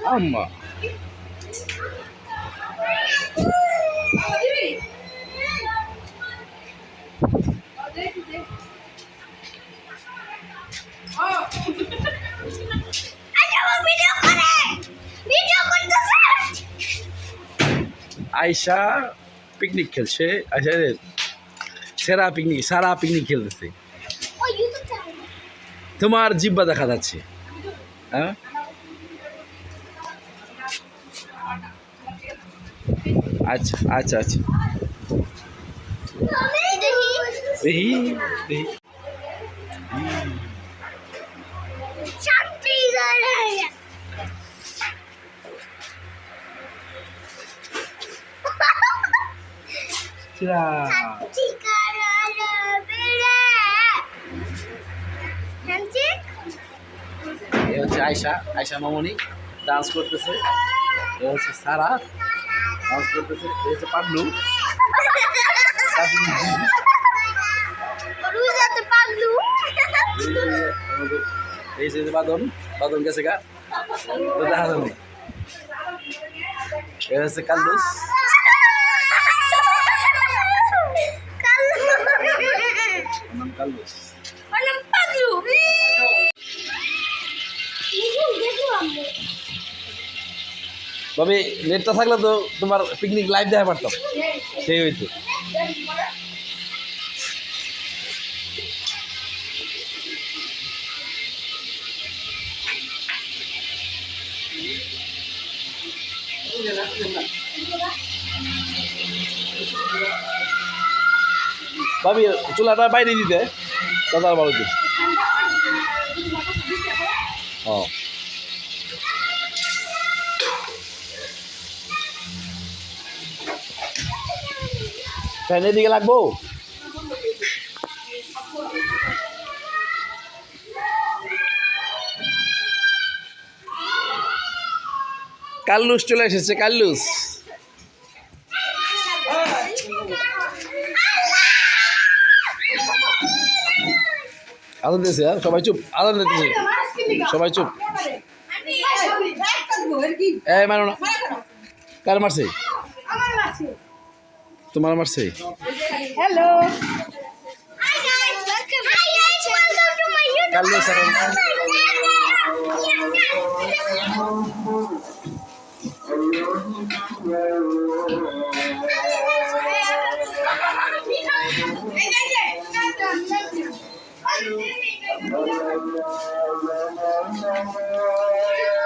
আম্মা আয়শা পিকনিক খেলছে আয়শা সারা পিকনিক খেলতেছে তোমার জিব্বা দেখা যাচ্ছে হ্যাঁ আচ্ছা আচ্ছা আচ্ছা দেখি দেখি এ হচ্ছে আয়শা মামনি ডান্স করতেছে এ হচ্ছে সারা ডান্স করতেছে এ হচ্ছে পাগলু এই যে বাদন গেছে গা তো দেখা যাবে এ হচ্ছে কাল্লুস কাল্লুস তবে নেটটা থাকলে তো তোমার পিকনিক লাইভ দেখা পারতাম সেই হইতো ভাবি চুলাটা বাইরে দিতে দাদা ভালো দিন ও ফ্যান এদিকে লাগবো কাল্লুস চলে এসেছে কাল্লুস আদান দিয়েছে সবাই চুপ আদান দিতেছে সবাই চুপ এই মারো না কার মারছে তোমার মারছে হ্যালো কাল্লুস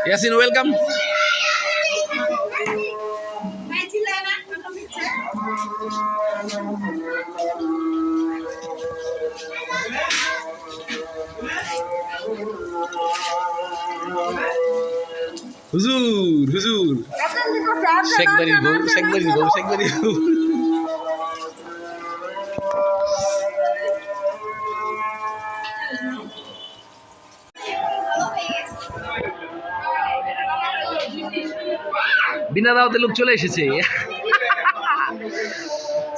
Yasin, welcome. হুজুর শেখ বাড়ির বউ বিনা দাওয়াতে লোক চলে এসেছে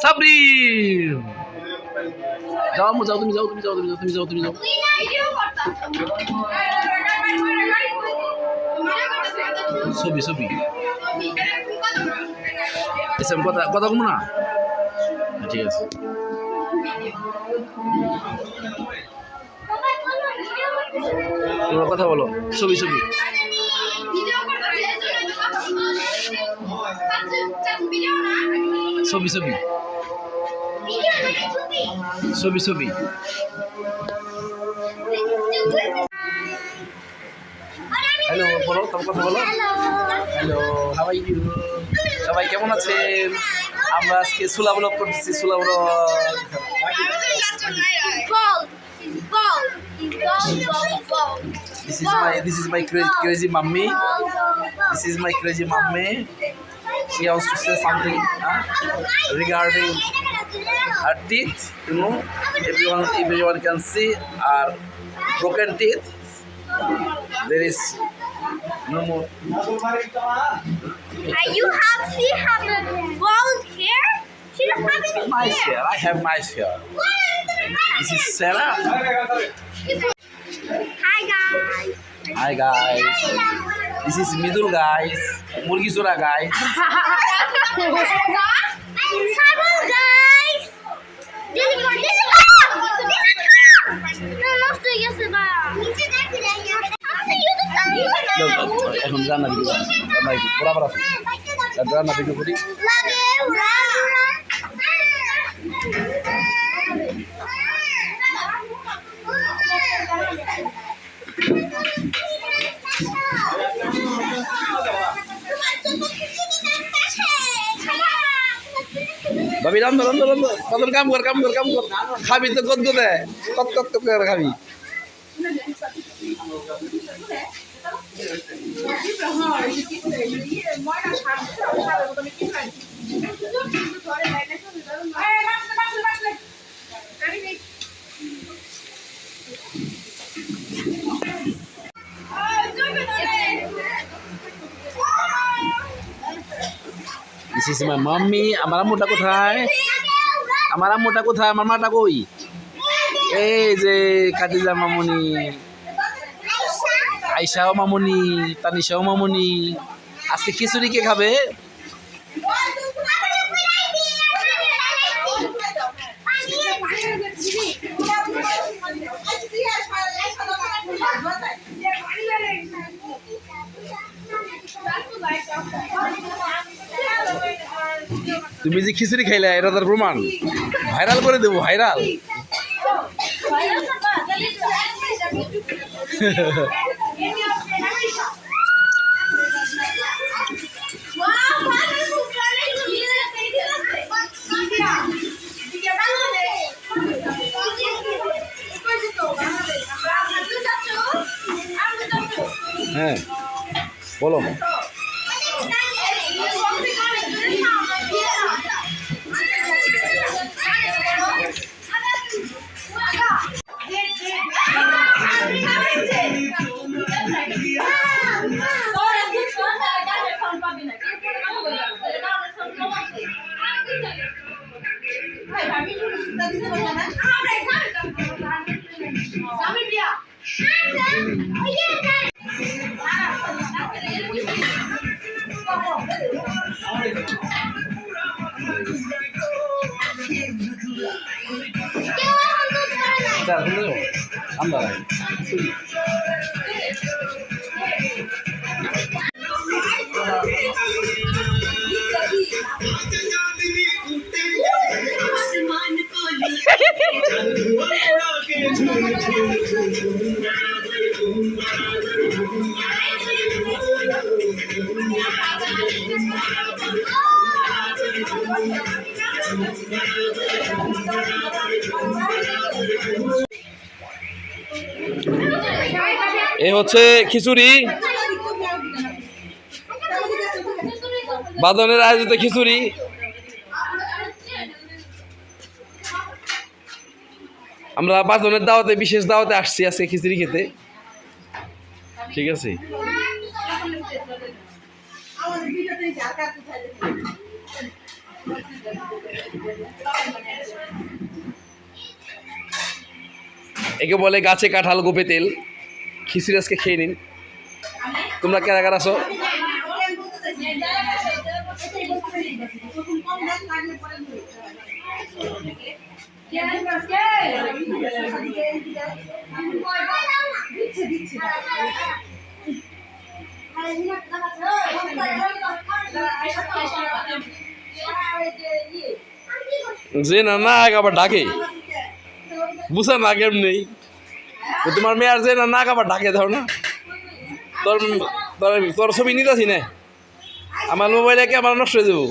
সাবরি যাও তুমি যাও ছবি এসব কথা কম না ঠিক আছে তোমরা কথা বলো ছবি হ্যালো বলো তোমার কথা বলো হ্যালো হাউ আর ইউ সবাই কেমন আছেন আমরা আজকে সুলা ব্লগ করতেছি সুলা blog This is my crazy mommy. She wants to say something regarding her teeth. You know, everyone can see our broken teeth. There is no more. She have a bald hair. She don't have any Nice hair. I have nice hair. This is Sarah. Hi guys. Hi guys, this is Midul guys, Murgi Sura guys. Sabun guys. Dili ko. No, lost to yesterday. Niche দেখি না এখন রান্না video বরাবর আছে রান্না video করি লাগে ভাবি রান্ধ কত কাম কর খাবি তো কত কত করে খাবি This is my mommy. আমার আম্মুটা কোথায়? আমার মাটা কই? এই যে খাদিজা মামুনি, আয়শাও মামুনি, তানিশাও মামুনি। আজকে খিচুড়ি কে খাবে? তুমি যে খিচুড়ি খাইলে এটা তার প্রমাণ, ভাইরাল করে দেবো, ভাইরাল। হ্যাঁ বলো। আমরা এ হচ্ছে খিচুড়ি, বাদনের আয়োজিত খিচুড়ি। আমরা বাদনের দাওয়াতে, বিশেষ দাওয়াতে আসছি আজকে খিচুড়ি খেতে, ঠিক আছে। একে বলে গাছে কাঁঠাল গোপে তেল। খিচুড়ি আজকে খেয়ে নিন। তোমরা কারা কারা আছো? যে না না আবার ডাকে, বুঝা না কেমনি তোমার মেয়ার যে না নাক আবার ডাকে, ধর না তোর তোর ছবি নিতেছি না, আমার মোবাইলে কি আমার নষ্ট হয়ে যাবো।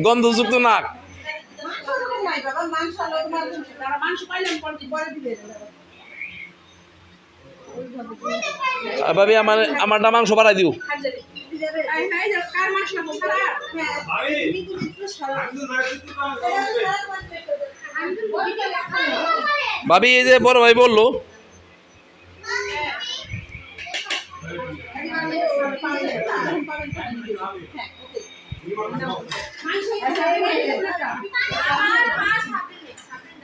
গন্ধযুক্ত নাক। ভাবি আমারটা মাংস বাড়াই দিও। ভাবি এই যে বড় ভাই বললো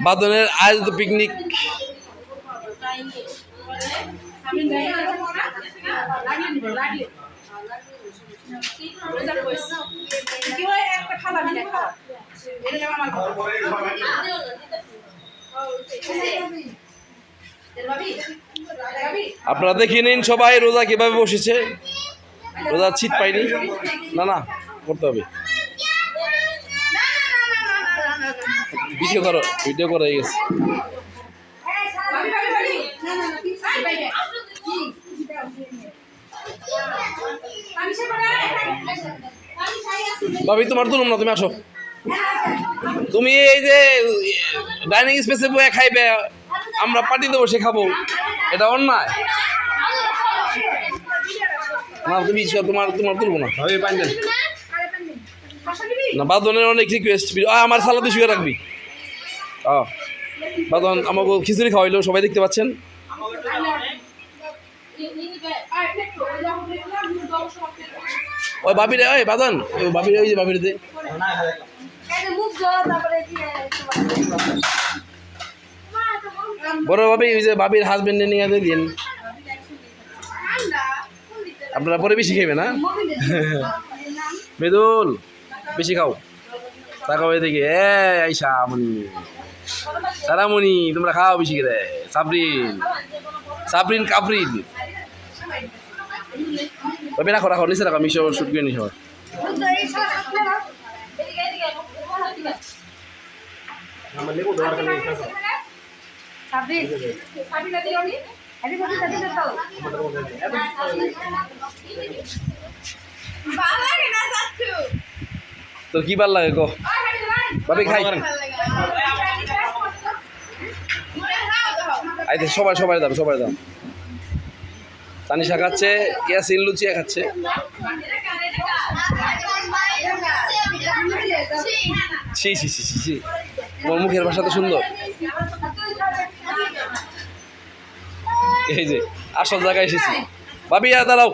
বাদনের আয়োজিত পিকনিক আপনারা দেখে নিন সবাই রোজা কিভাবে বসেছে। রোজা ছিট পাইনি, না না করতে হবে। ভিডিও করো, ভিডিও করা হয়ে গেছে। ভাবি তোমার তুলুম না, তুমি আসো। তুমি এই যে ডাইনিং স্পেসে বয়ে খাইবে, আমরা পার্টিতে বসে খাবো, এটা অন্যায় না। তুমি তোমার তোমার তুলবো না ভাবি, পাইন দেন না। বাদনের অনেক রিকোয়েস্ট, আমার সালাদে শুয়ে রাখবি। বাদন আমাকে খিচুড়ি খাওয়াইলো, সবাই দেখতে পাচ্ছেন। ওই বাবিরে, ওই বাদন, ওই বাবিরে, ওই যে বাবিরে দে। বড় ভাবি, ওই যে বাবির হাজবেন্ডে নিয়ে দিন। আপনারা পরে বেশি খাইবে না? মৃদুল বেশি খাও, তাকাও এদিকে। আইসা মনি, সারামণি, তোমরা খাও বেশি করে। সাবরিন, সাবরিন কাবরিন, তবে রাখো রাখো, নিচে রাখো, মিশো শুট করে নিশো। তোর কি ভাল লাগে গো ভাবি? খাই আইতে সবাই সবাই দাও, সবাই দাও। তানিশা খাচ্ছে, ইয়াসিন লুচিয়া খাচ্ছে। ছি ছি ছি ছি ছি, তোমার মুখের ভাষা তো সুন্দর। এই যে আসল জায়গায় এসেছি। ভাবি আর দাঁড়াও,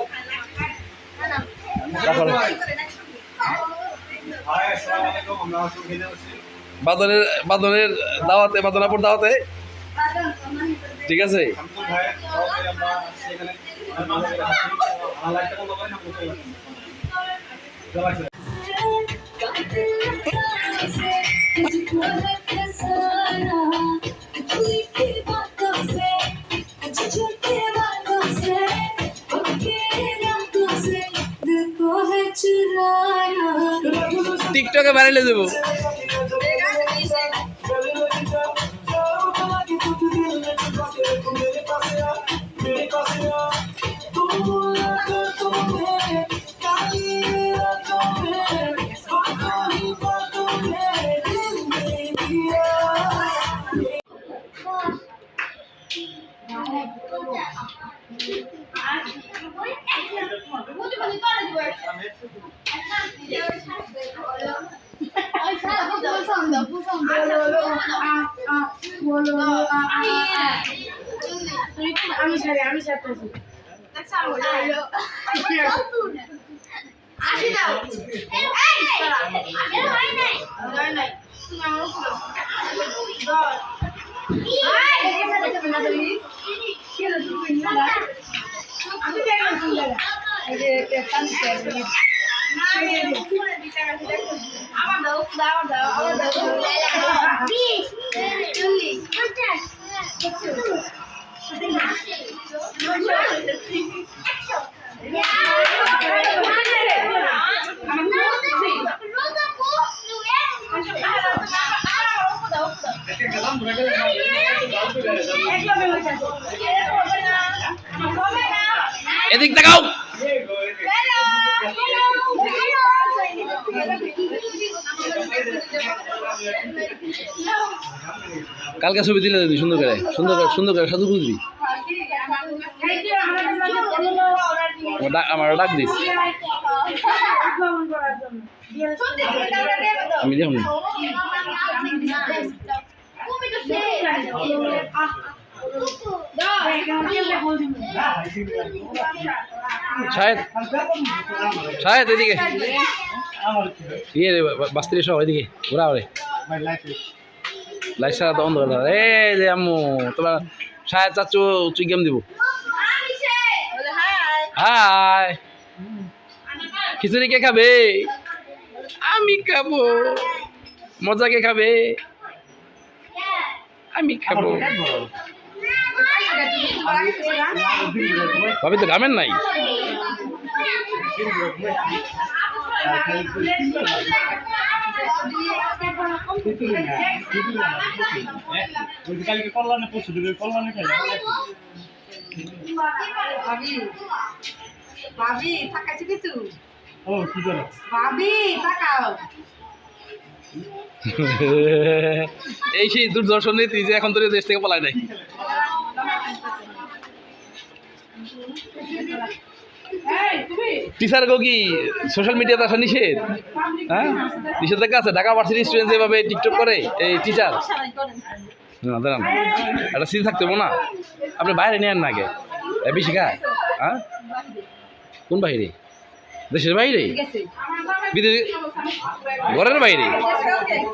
বাদনের বাদনের দাওয়াতে, বাদনাপুর দাওয়াতে, ঠিক আছে। টিকটকে বানাইলে দেবো। আমি ছাড়ি, আমি ছাড়তেছি। আসি দাও। এই সারা এর হয় নাই, হয় নাই। তুমি আমার উপর দাও। এই দেখে দেখে না তুমি কি হলো? তুমি না দাও। আমি দেখলাম সুন্দর। এই যে কান শেয়ার করি। না এই উপরে দিতে গেছে দেখো। আবার দাও, দাও দাও, আবার দাও। 20 40 50 এদিক দেখাও। কালকে ছবি দিলে দিবি সুন্দর করে, সুন্দর করে, সুন্দর করে সাধু বুঝবি। আমার ডাক দিস, আমি দেখুন। শাহেদ, শাহেদ এদিকে, ইয়ে রে বাস্তি সব এদিকে ঘোরা রে, লাইট ছাড়া তো অন্ধকার। এই যে আম্মু তোমার শাহেদ চাচ্ছু তুই গেম দিব। হাই খিচুড়ি কে খাবে? আমি খাবো। মজা কে খাবে? আমি খাবো। ভাবি তো গামেন নাই। ভাবি তাকাইছি কিছু ও কি করো ভাবি তাকাও এই সেই দূরদর্শন নীতি যে এখন তোর দেশ থেকে পলায় নাই। টিচার গো কি সোশ্যাল মিডিয়াতে আসা নিষেধ? হ্যাঁ নিষেধাজ্ঞা আছে? ঢাকা ভার্সিটি স্টুডেন্ট যেভাবে টিকটক করে এই টিচার না দাঁড়ান একটা সিন থাকতে না। আপনি বাইরে নিয়ে আন না আগে বেশি খায়। হ্যাঁ কোন বাইরে? দেশের বাইরে? বিদেশে? ঘরের বাইরে?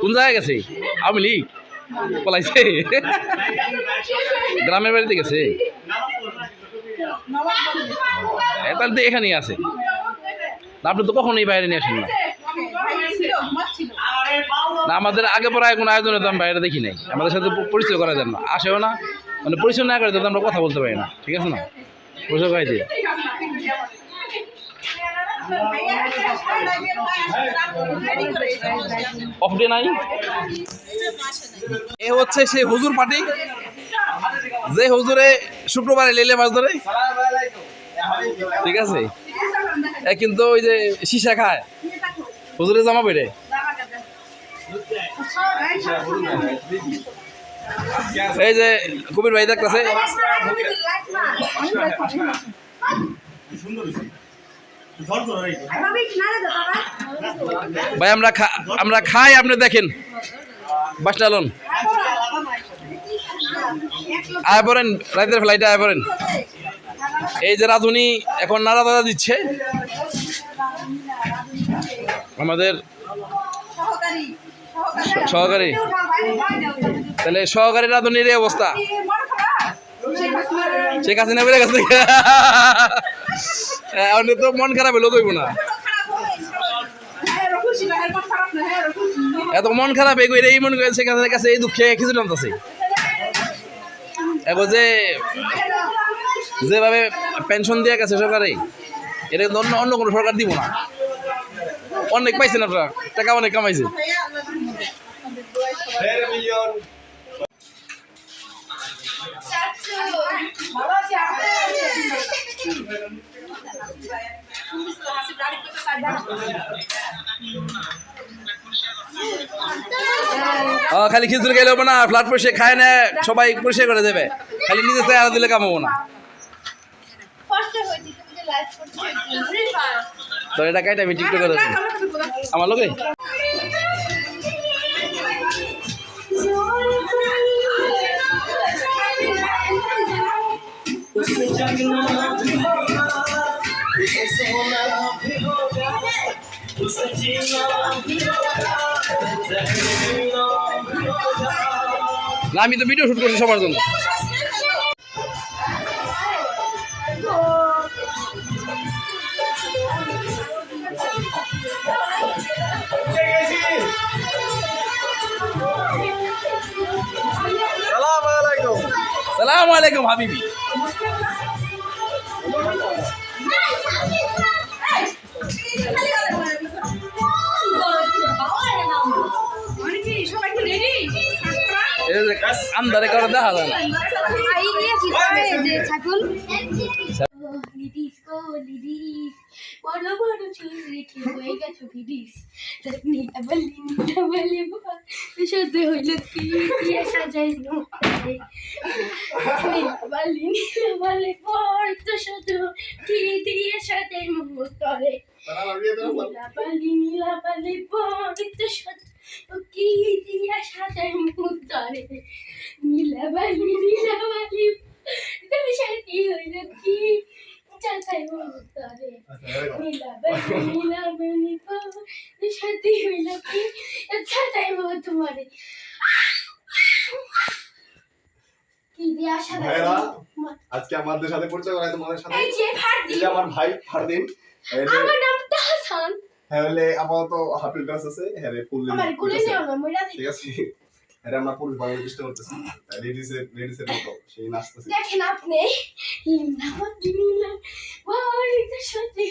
কোন জায়গায় গেছে? আওয়ামী লীগ পলাইছে? গ্রামের বাড়িতে গেছে? তাহলে তো এখানেই আছে। আপনি তো কখনোই বাইরে নিয়ে আসেন না। না আমাদের আগে পরে কোনো আয়োজনে তো আমি বাইরে দেখি নাই। আমাদের সাথে পরিচয় করা যায় না, আসেও না। মানে পরিচয় না করে তো আমরা কথা বলতে পারি না। ঠিক আছে না? পরিচয় করাই দিই। অফ ডে নাই। এ হচ্ছে সেই হুজুর পার্টি যে হুজুরে শুক্রবারে লেলে মাছ ধরে। ঠিক আছে কিন্তু ওই যে সীসা খায় হুজুরে জামা পেড়ে। এই যে কবির ভাই দেখতেছে ভাই আমরা খাই আপনি দেখেন বাসটালন আয় পড়েন রাতের ফ্লাইটে আয় পড়েন। এই যে রাধুনি এখন নাড়া দাদা দিচ্ছে আমাদের সহকারী। তাহলে সহকারী রাধুনির এই অবস্থা। শেখ হাসিনা বেড়ে গেছে তো মন খারাপ হলো কইব না। এত মন খারাপ এই মন করে শেখ হাসিনার কাছে এই দুঃখে খিচুড়ি আনতেছে। এখন যেভাবে পেনশন দিয়ে গেছে সরকারে এটা অন্য কোনো সরকার দিব না। অনেক পাইছেন আপনারা, টাকা অনেক কামাইছে। খালি খিচুড়ি খাইলে হবো না, ফ্ল্যাট পরিষ্কার খায় না, সবাই পরিষ্কার করে দেবে। খালি নিজে থেকে আরো দিলে কামাবো না। তো এটা কাইটা আমি টিকটক করে আমার লোকে না আমি তো ভিডিও শুট করছি সবার জন্য। সালাম আলাইকুম হাবিবি। আন্দারে করে দেখা যায় না। বড় বড় চুল রেখে হয়ে গেছো বিডিস সত্যি হইল কি দিয়ে সাজাই নীলাবালি পর তো শুধু কি দিয়ে সাজাই মুহূর্তরে নীলাবালি পর তো শুধু কি দিয়ে সাজাই মুহূর্তরে নীলাবালি তুমি সাথী হইল কি চাচাই মুহূর্তরে নীলাবালি পর সাথী হইল কি চাচাই মুহূর্তরে কি দিয়ে আসা ভাইরা আজকে আমাদের সাথে পরিচয় করাই তোমাদের সাথে এই যে ফারদিন এই যে আমার ভাই ফারদিন আমার নাম তাহসান হ্যাঁ হলে আপাতত হাফিল ক্লাস আছে হ্যাঁ ফুল আমার কোলে নিও না মইরা ঠিক আছে এটা আমরা পুরুষ বাংলা চেষ্টা করতেছি লেডিসের মতো সেই নাচতেছে দেখেন আপনি ইন্দাবাদ দিনিলা ওয়াই এটা সত্যি